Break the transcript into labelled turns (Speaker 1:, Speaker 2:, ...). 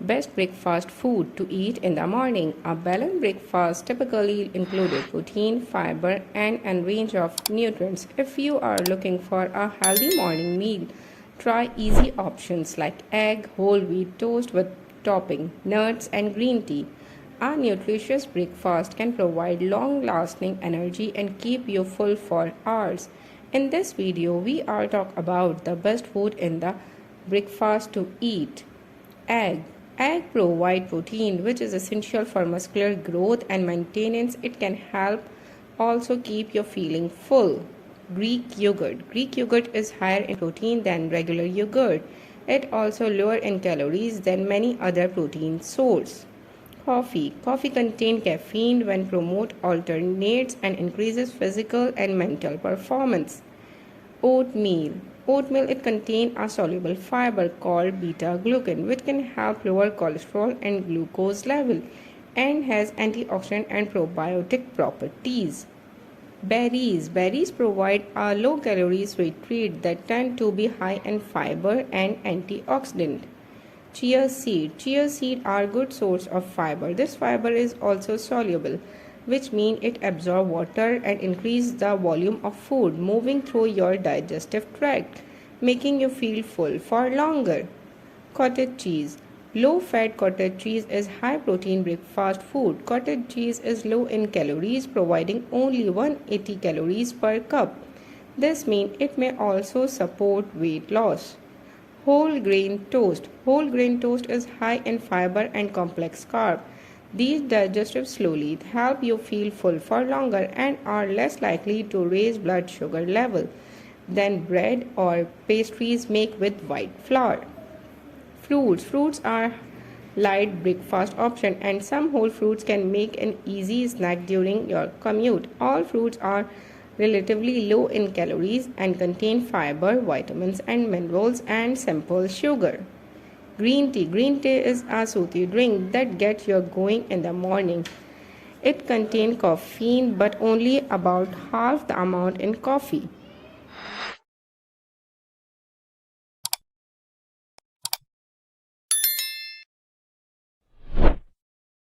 Speaker 1: Best breakfast food to eat in the morning. A balanced breakfast typically included protein, fiber, and a range of nutrients. If you are looking for a healthy morning meal, try easy options like egg, whole wheat toast with topping, nuts, and green tea. A nutritious breakfast can provide long lasting energy and keep you full for hours. In this video, we are talk about the best food in the breakfast to eat. Egg. Egg provide protein which is essential for muscular growth and maintenance. It can help also keep you feeling full. Greek yogurt. Greek yogurt is higher in protein than regular yogurt. It also lower in calories than many other protein sources. Coffee. Coffee contains caffeine when promote alternates and increases physical and mental performance. Oatmeal. Oatmeal it contains a soluble fiber called beta glucan which can help lower cholesterol and glucose level and has antioxidant and probiotic properties. Berries. Berries provide a low calorie sweet treat that tend to be high in fiber and antioxidant. Chia seed. Chia seed are good source of fiber. This fiber is also soluble, which means it absorbs water and increase the volume of food moving through your digestive tract, making you feel full for longer. Cottage cheese. Low-fat cottage cheese is high-protein breakfast food. Cottage cheese is low in calories, providing only 180 calories per cup. This means it may also support weight loss. Whole grain toast. Whole grain toast is high in fiber and complex carb. These digest slowly, help you feel full for longer and are less likely to raise blood sugar level than bread or pastries made with white flour. Fruits. Fruits are light breakfast option and some whole fruits can make an easy snack during your commute. All fruits are relatively low in calories and contain fiber, vitamins and minerals and simple sugar. Green tea. Green tea is a soothing drink that gets you going in the morning. It contains caffeine but only about half the amount in coffee.